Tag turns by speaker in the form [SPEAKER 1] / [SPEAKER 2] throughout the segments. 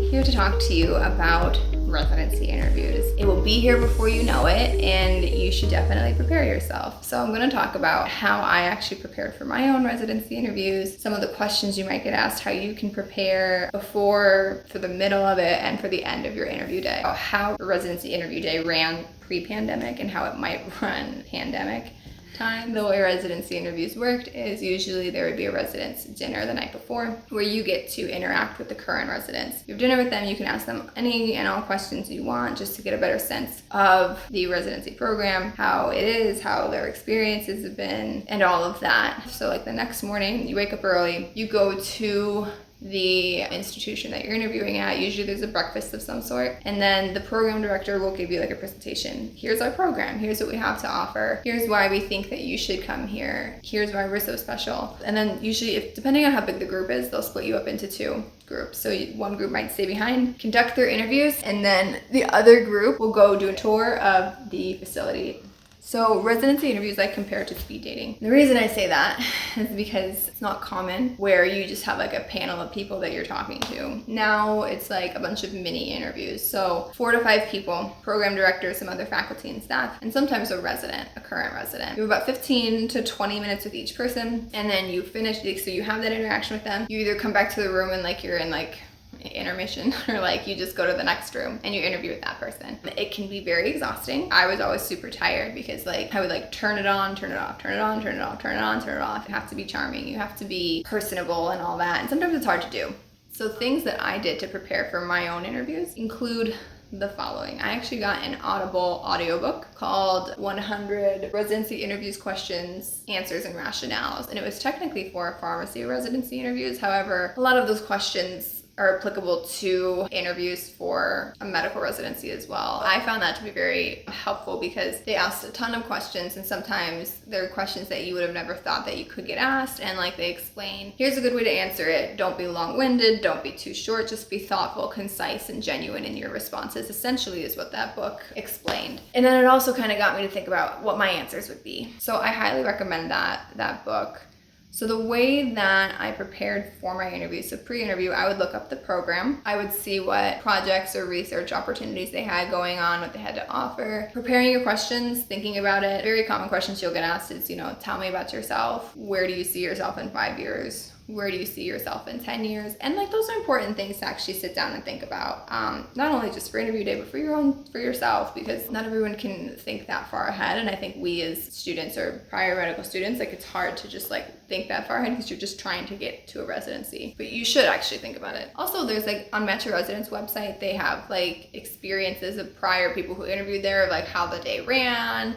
[SPEAKER 1] here to talk to you about residency interviews. It will be here before you know it, and you should definitely prepare yourself. So I'm going to talk about how I actually prepared for my own residency interviews, some of the questions you might get asked, how you can prepare before, for the middle of it, and for the end of your interview day. How the residency interview day ran pre-pandemic and how it might run pandemic time. The way residency interviews worked is usually there would be a residence dinner the night before where you get to interact with the current residents. You have dinner with them, you can ask them any and all questions you want just to get a better sense of the residency program, how it is, how their experiences have been, and all of that. So like the next morning, you wake up early, you go to the institution that you're interviewing at. Usually there's a breakfast of some sort, and then the program director will give you like a presentation. Here's our program, here's what we have to offer, here's why we think that you should come here, here's why we're so special. And then usually, if depending on how big the group is, they'll split you up into two groups. So one group might stay behind, conduct their interviews, and then the other group will go do a tour of the facility. So residency interviews I compare to speed dating. The reason I say that is because it's not common where you just have like a panel of people that you're talking to. Now it's like a bunch of mini interviews. So 4 to 5 people, program director, some other faculty and staff, and sometimes a resident, a current resident. You have about 15 to 20 minutes with each person, and then you finish, so you have that interaction with them. You either come back to the room and like you're in like intermission, or like you just go to the next room and you interview with that person. It can be very exhausting. I was always super tired because like I would like turn it on, turn it off, turn it on, turn it off, turn it on, turn it off. You have to be charming, you have to be personable and all that, and sometimes it's hard to do. So things that I did to prepare for my own interviews include the following. I actually got an Audible audiobook called 100 Residency Interviews Questions, Answers, and Rationales, and it was technically for pharmacy residency interviews. However, a lot of those questions are applicable to interviews for a medical residency as well. I found that to be very helpful because they asked a ton of questions, and sometimes they're questions that you would have never thought that you could get asked, and like they explain, here's a good way to answer it. Don't be long-winded, don't be too short, just be thoughtful, concise, and genuine in your responses, essentially is what that book explained. And then it also kind of got me to think about what my answers would be. So I highly recommend that book. So the way that I prepared for my interview, so pre-interview, I would look up the program. I would see what projects or research opportunities they had going on, what they had to offer. Preparing your questions, thinking about it. Very common questions you'll get asked is, tell me about yourself. Where do you see yourself in 5 years? Where do you see yourself in 10 years? And like those are important things to actually sit down and think about. Not only just for interview day, but for yourself, because not everyone can think that far ahead. And I think we as students or prior medical students, like it's hard to just like think that far ahead because you're just trying to get to a residency. But you should actually think about it. Also, there's like on Metro Residence website, they have like experiences of prior people who interviewed there, of like how the day ran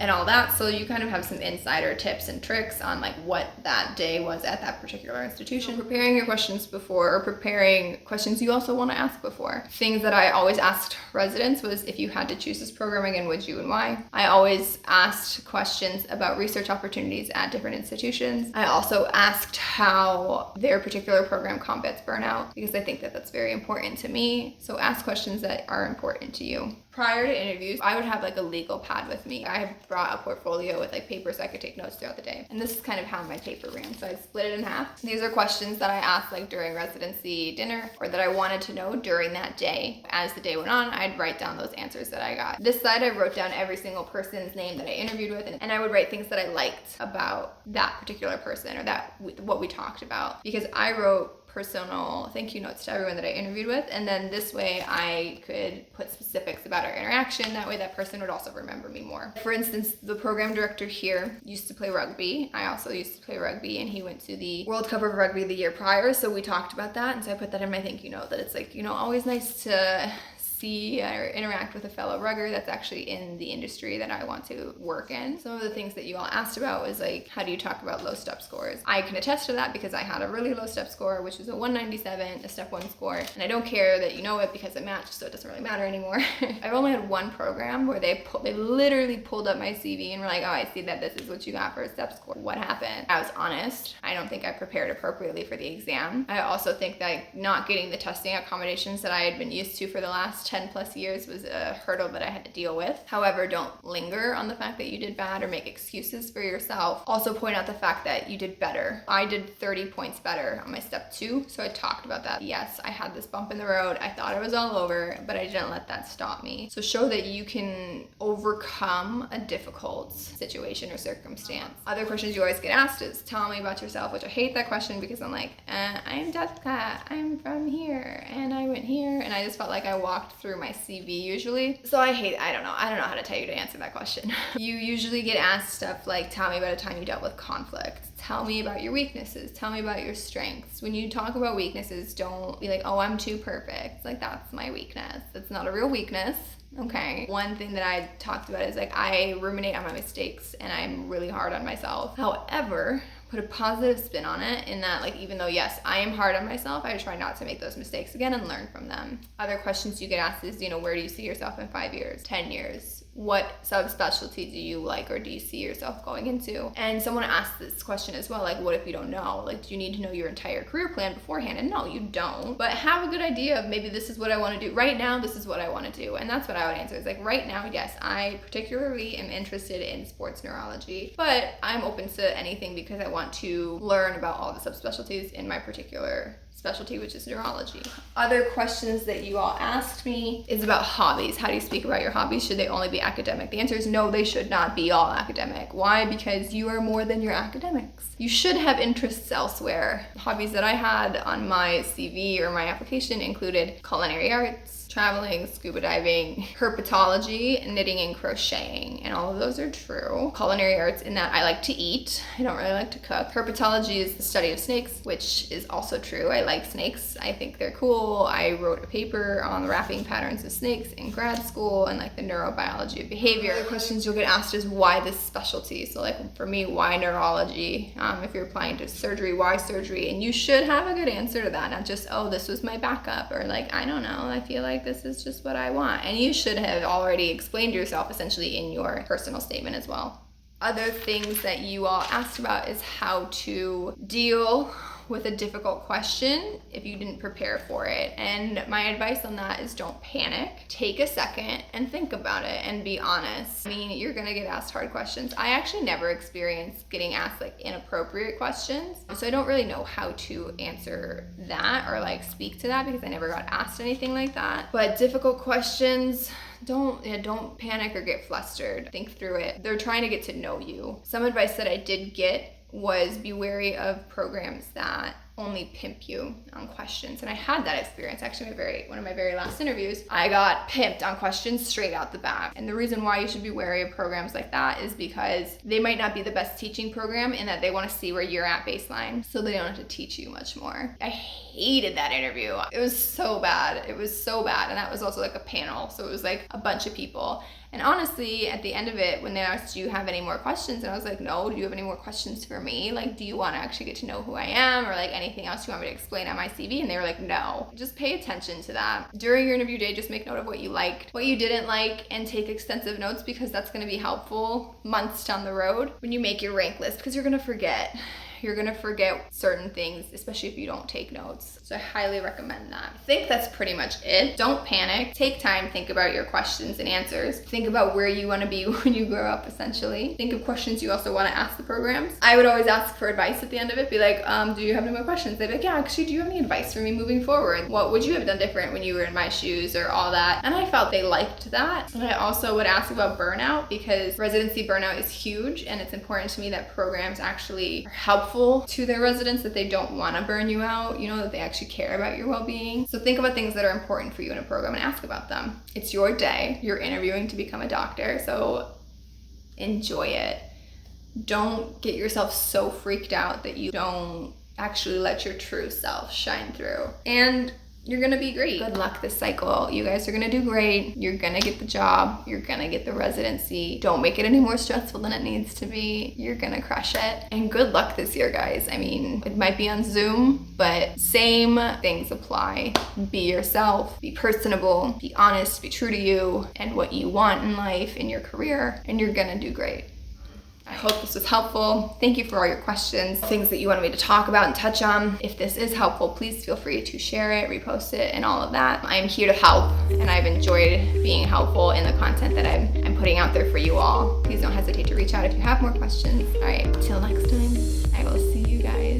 [SPEAKER 1] and all that, so you kind of have some insider tips and tricks on like what that day was at that particular institution. Preparing your questions before, or preparing questions you also want to ask before. Things that I always asked residents was, if you had to choose this program again, would you and why? I always asked questions about research opportunities at different institutions. I also asked how their particular program combats burnout, because I think that that's very important to me. So ask questions that are important to you. Prior to interviews, I would have like a legal pad with me. I have brought a portfolio with like paper so I could take notes throughout the day. And this is kind of how my paper ran. So I split it in half. These are questions that I asked like during residency dinner, or that I wanted to know during that day. As the day went on, I'd write down those answers that I got. This side, I wrote down every single person's name that I interviewed with, and I would write things that I liked about that particular person, or what we talked about, because I wrote personal thank you notes to everyone that I interviewed with, and then this way I could put specifics about our interaction. That way that person would also remember me more. For instance, the program director here used to play rugby. I also used to play rugby, and he went to the World Cup of Rugby the year prior, so we talked about that, and so I put that in my thank you note, that it's like, always nice to see or interact with a fellow rugger that's actually in the industry that I want to work in. Some of the things that you all asked about was like, how do you talk about low step scores? I can attest to that because I had a really low step score, which was a 197, a step 1 score, and I don't care that you know it because it matched, so it doesn't really matter anymore. I've only had one program where they literally pulled up my CV and were like, oh, I see that this is what you got for a step score. What happened? I was honest. I don't think I prepared appropriately for the exam. I also think that not getting the testing accommodations that I had been used to for the last 10 plus years was a hurdle that I had to deal with. However, don't linger on the fact that you did bad or make excuses for yourself. Also point out the fact that you did better. I did 30 points better on my step 2, so I talked about that. Yes, I had this bump in the road. I thought it was all over, but I didn't let that stop me. So show that you can overcome a difficult situation or circumstance. Other questions you always get asked is, tell me about yourself, which I hate that question because I'm like, I'm Jessica, I'm from here, and I went here, and I just felt like I walked through my CV usually. So I don't know how to tell you to answer that question. You usually get asked stuff like, tell me about a time you dealt with conflict. Tell me about your weaknesses. Tell me about your strengths. When you talk about weaknesses, don't be like, oh, I'm too perfect. Like, that's my weakness. That's not a real weakness. Okay. One thing that I talked about is like, I ruminate on my mistakes and I'm really hard on myself. However, put a positive spin on it in that, like, even though yes, I am hard on myself, I try not to make those mistakes again and learn from them. Other questions you get asked is, where do you see yourself in 5 years, 10 years? What subspecialty do you like or do you see yourself going into? And someone asked this question as well, like, what if you don't know? Like, do you need to know your entire career plan beforehand? And no, you don't. But have a good idea of maybe this is what I want to do. Right now, this is what I want to do. And that's what I would answer. It's like, right now, yes, I particularly am interested in sports neurology, but I'm open to anything because I want to learn about all the subspecialties in my particular specialty, which is neurology. Other questions that you all asked me is about hobbies. How do you speak about your hobbies? Should they only be academic? The answer is no, they should not be all academic. Why? Because you are more than your academics. You should have interests elsewhere. Hobbies that I had on my CV or my application included culinary arts, traveling, scuba diving, herpetology, knitting and crocheting, and all of those are true. Culinary arts in that I like to eat. I don't really like to cook. Herpetology is the study of snakes, which is also true. I like snakes. I think they're cool. I wrote a paper on the wrapping patterns of snakes in grad school and like the neurobiology of behavior. Other questions you'll get asked is why this specialty? So like for me, why neurology? If you're applying to surgery, why surgery? And you should have a good answer to that, not just, oh, this was my backup, or like, I don't know, I feel like this is just what I want. And you should have already explained yourself essentially in your personal statement as well. Other things that you all asked about is how to deal with a difficult question if you didn't prepare for it. And my advice on that is don't panic. Take a second and think about it and be honest. I mean, you're gonna get asked hard questions. I actually never experienced getting asked like inappropriate questions, so I don't really know how to answer that or like speak to that because I never got asked anything like that. But difficult questions, don't panic or get flustered. Think through it. They're trying to get to know you. Some advice that I did get was be wary of programs that only pimp you on questions. And I had that experience actually one of my very last interviews. I got pimped on questions straight out the bat. And the reason why you should be wary of programs like that is because they might not be the best teaching program in that they want to see where you're at baseline, so they don't have to teach you much more. I hated that interview. It was so bad. It was so bad. And that was also like a panel, so it was like a bunch of people. And honestly, at the end of it, when they asked, do you have any more questions? And I was like, no, do you have any more questions for me? Like, do you want to actually get to know who I am, or like anything else you want me to explain on my CV? And they were like, no. Just pay attention to that. During your interview day, just make note of what you liked, what you didn't like, and take extensive notes because that's going to be helpful months down the road when you make your rank list, because you're going to forget. You're gonna forget certain things, especially if you don't take notes. So I highly recommend that. I think that's pretty much it. Don't panic. Take time, think about your questions and answers. Think about where you wanna be when you grow up, essentially. Think of questions you also wanna ask the programs. I would always ask for advice at the end of it. Be like, do you have any more questions? They'd be like, yeah, actually, do you have any advice for me moving forward? What would you have done different when you were in my shoes, or all that? And I felt they liked that. And I also would ask about burnout, because residency burnout is huge, and it's important to me that programs actually are helpful to their residents, that they don't want to burn you out, that they actually care about your well-being. So think about things that are important for you in a program and ask about them. It's your day. You're interviewing to become a doctor, so enjoy it. Don't get yourself so freaked out that you don't actually let your true self shine through. And you're gonna be great. Good luck this cycle. You guys are gonna do great. You're gonna get the job. You're gonna get the residency. Don't make it any more stressful than it needs to be. You're gonna crush it. And good luck this year, guys. I mean, it might be on Zoom, but same things apply. Be yourself, be personable, be honest, be true to you and what you want in life, in your career, and you're gonna do great. I hope this was helpful. Thank you for all your questions, things that you wanted me to talk about and touch on. If this is helpful, please feel free to share it, repost it, and all of that. I am here to help, and I've enjoyed being helpful in the content that I'm putting out there for you all. Please don't hesitate to reach out if you have more questions. All right, till next time, I will see you guys